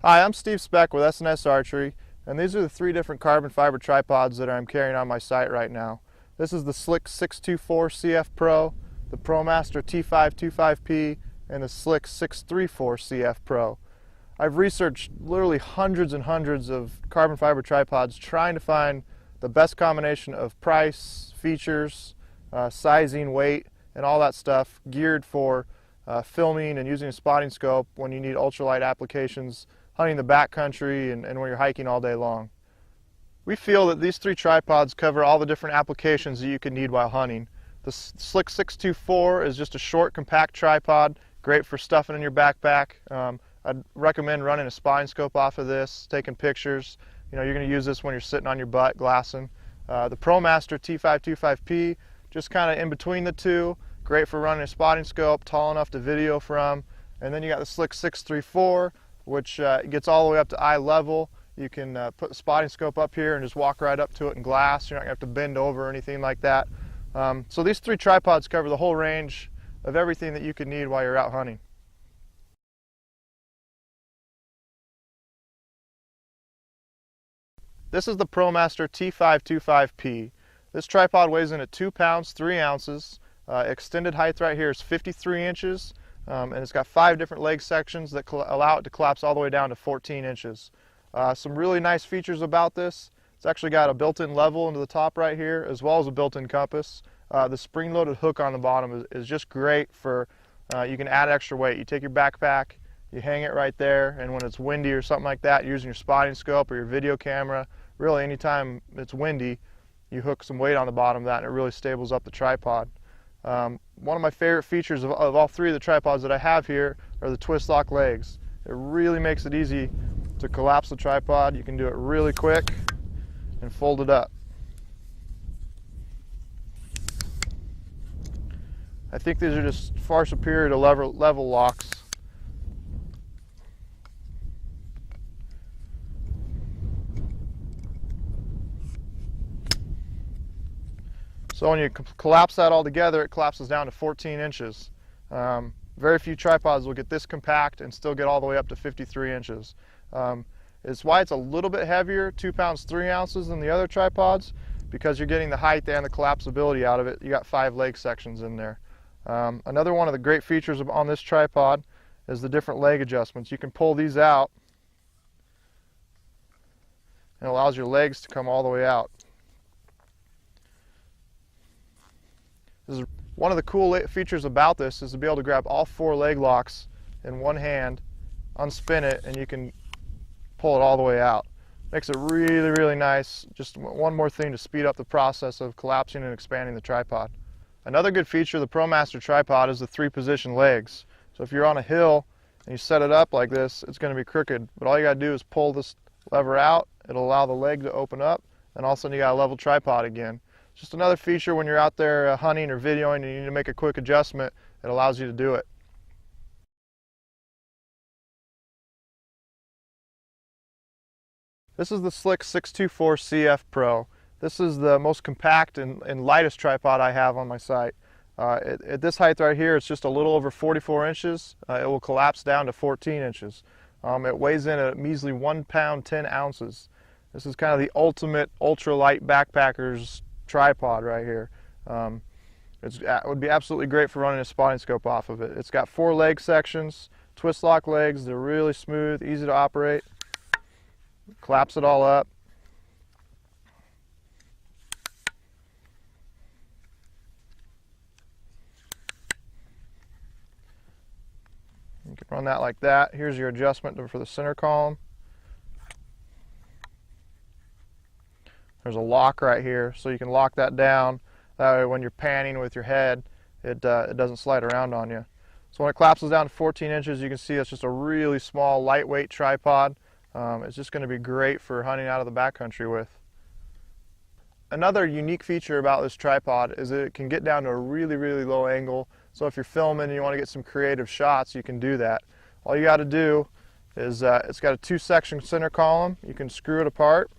Hi, I'm Steve Speck with SandSarchery, and these are the 3 different carbon fiber tripods that I'm carrying on my site right now. This is the Slik 624 CF Pro, the ProMaster T525P, and the Slik 634 CF Pro. I've researched literally hundreds and hundreds of carbon fiber tripods trying to find the best combination of price, features, sizing, weight, and all that stuff geared for filming and using a spotting scope when you need ultralight applications, hunting the backcountry, and when you're hiking all day long. We feel that these 3 tripods cover all the different applications that you could need while hunting. The Slik 624 is just a short, compact tripod, great for stuffing in your backpack. I'd recommend running a spotting scope off of this, taking pictures. You know, you're going to use this when you're sitting on your butt glassing. The ProMaster T525P, just kind of in between the two, great for running a spotting scope, tall enough to video from. And then you got the Slik 634, which gets all the way up to eye level. You can put the spotting scope up here and just walk right up to it and glass. You're not going to have to bend over or anything like that. So these 3 tripods cover the whole range of everything that you could need while you're out hunting. This is the ProMaster T525P. This tripod weighs in at 2 pounds, 3 ounces. Extended height right here is 53 inches. And it's got 5 different leg sections that allow it to collapse all the way down to 14 inches. Some really nice features about this. It's actually got a built-in level into the top right here, as well as a built-in compass. The spring-loaded hook on the bottom is just great for, you can add extra weight. You take your backpack, you hang it right there, and when it's windy or something like that, using your spotting scope or your video camera, really anytime it's windy, you hook some weight on the bottom of that and it really stables up the tripod. One of my favorite features of all 3 of the tripods that I have here are the twist lock legs. It really makes it easy to collapse the tripod. You can do it really quick and fold it up. I think these are just far superior to level locks. So when you collapse that all together, it collapses down to 14 inches. Very few tripods will get this compact and still get all the way up to 53 inches. It's why it's a little bit heavier, 2 pounds 3 ounces, than the other tripods, because you're getting the height and the collapsibility out of it. You got 5 leg sections in there. Another one of the great features on this tripod is the different leg adjustments. You can pull these out and it allows your legs to come all the way out. One of the cool features about this is to be able to grab all 4 leg locks in one hand, unspin it, and you can pull it all the way out. Makes it really, really nice. Just one more thing to speed up the process of collapsing and expanding the tripod. Another good feature of the ProMaster tripod is the 3-position legs. So if you're on a hill and you set it up like this, it's going to be crooked. But all you got to do is pull this lever out. It'll allow the leg to open up, and all of a sudden you got a level tripod again. Just another feature when you're out there hunting or videoing and you need to make a quick adjustment, it allows you to do it. This is the Slik 624 CF Pro. This is the most compact and lightest tripod I have on my site. At this height right here, it's just a little over 44 inches. It will collapse down to 14 inches. It weighs in at a measly 1 pound 10 ounces. This is kind of the ultimate ultralight backpacker's tripod right here. It would be absolutely great for running a spotting scope off of it. It's got 4 leg sections, twist lock legs. They're really smooth, easy to operate. Collapse it all up. You can run that like that. Here's your adjustment for the center column. There's a lock right here, so you can lock that down. That way when you're panning with your head, it doesn't slide around on you. So when it collapses down to 14 inches, you can see it's just a really small, lightweight tripod. It's just going to be great for hunting out of the backcountry with. Another unique feature about this tripod is that it can get down to a really, really low angle. So if you're filming and you want to get some creative shots, you can do that. All you got to do is, it's got a 2-section center column. You can screw it apart.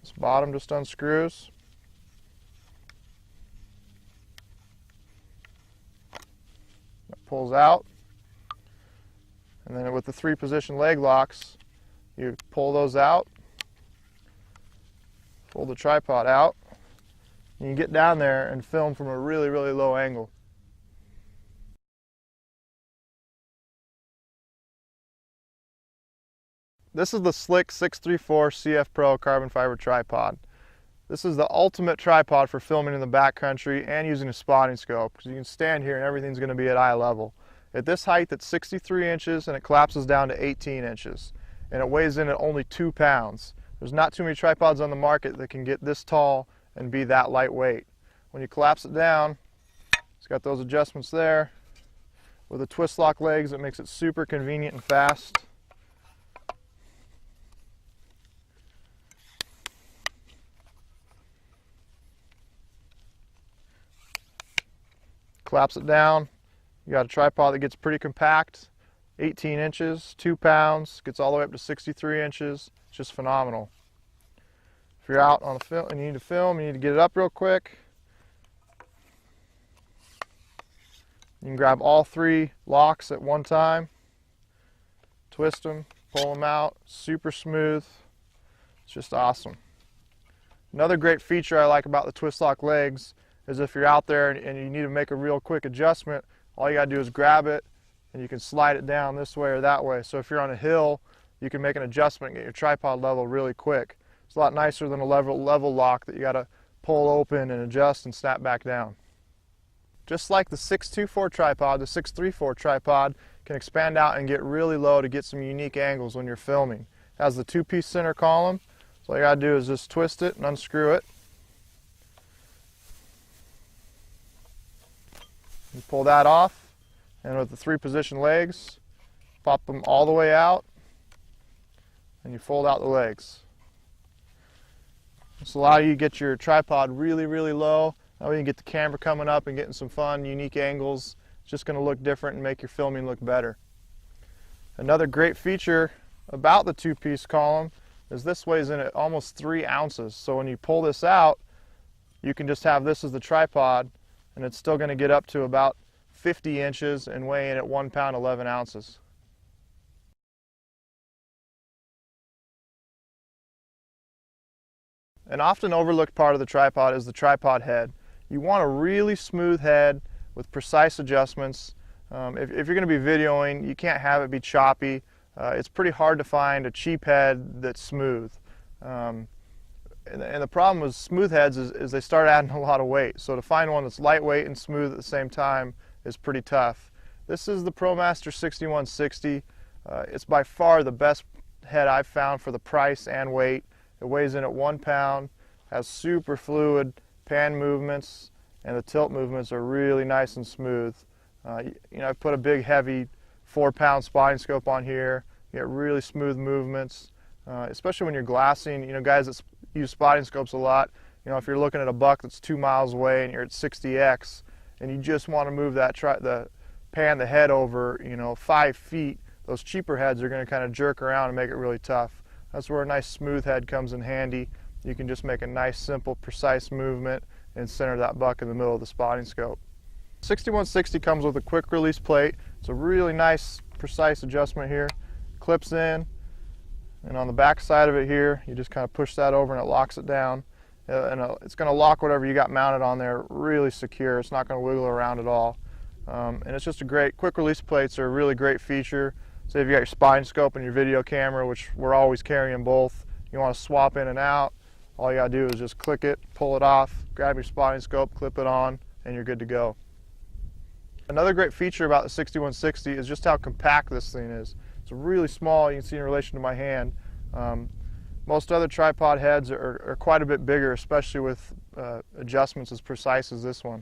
This bottom just unscrews. It pulls out. And then with the 3-position leg locks, you pull those out, pull the tripod out, and you get down there and film from a really, really low angle. This is the Slik 634 CF Pro carbon fiber tripod. This is the ultimate tripod for filming in the backcountry and using a spotting scope, because you can stand here and everything's going to be at eye level. At this height, it's 63 inches and it collapses down to 18 inches. And it weighs in at only 2 pounds. There's not too many tripods on the market that can get this tall and be that lightweight. When you collapse it down, it's got those adjustments there. With the twist lock legs, it makes it super convenient and fast. Collapse it down. You got a tripod that gets pretty compact, 18 inches, 2 pounds, gets all the way up to 63 inches. It's just phenomenal. If you're out on a film and you need to film, you need to get it up real quick. You can grab all 3 locks at one time, twist them, pull them out, super smooth. It's just awesome. Another great feature I like about the twist lock legs is if you're out there and you need to make a real quick adjustment, all you got to do is grab it and you can slide it down this way or that way. So if you're on a hill, you can make an adjustment and get your tripod level really quick. It's a lot nicer than a level lock that you got to pull open and adjust and snap back down. Just like the 624 tripod, the 634 tripod can expand out and get really low to get some unique angles when you're filming. It has the 2-piece center column, so all you got to do is just twist it and unscrew it. You pull that off, and with the 3-position legs, pop them all the way out, and you fold out the legs. This will allow you to get your tripod really, really low. That way you can get the camera coming up and getting some fun, unique angles. It's just going to look different and make your filming look better. Another great feature about the 2-piece column is this weighs in at almost 3 ounces. So when you pull this out, you can just have this as the tripod, and it's still going to get up to about 50 inches and weigh in at 1 pound 11 ounces. An often overlooked part of the tripod is the tripod head. You want a really smooth head with precise adjustments. If you're going to be videoing, you can't have it be choppy. It's pretty hard to find a cheap head that's smooth. And the problem with smooth heads is they start adding a lot of weight. So to find one that's lightweight and smooth at the same time is pretty tough. This is the ProMaster 6160. It's by far the best head I've found for the price and weight. It weighs in at 1 pound, has super fluid pan movements, and the tilt movements are really nice and smooth. I've put a big heavy 4-pound spotting scope on here. You get really smooth movements, especially when you're glassing. Guys that use spotting scopes a lot, if you're looking at a buck that's 2 miles away and you're at 60x and you just want to move that pan the head over 5 feet, those cheaper heads are going to kind of jerk around and make it really tough. That's where a nice smooth head comes in handy. You can just make a nice, simple, precise movement and center that buck in the middle of the spotting scope. 6160 comes with a quick release plate. It's a really nice, precise adjustment here. Clips in, and on the back side of it here, you just kind of push that over and it locks it down. And it's going to lock whatever you got mounted on there really secure. It's not going to wiggle around at all. And it's just a great, quick release plates are a really great feature. Say if you got your spotting scope and your video camera, which we're always carrying both, you want to swap in and out, all you got to do is just click it, pull it off, grab your spotting scope, clip it on, and you're good to go. Another great feature about the 6160 is just how compact this thing is. It's really small, you can see in relation to my hand. Most other tripod heads are quite a bit bigger, especially with adjustments as precise as this one.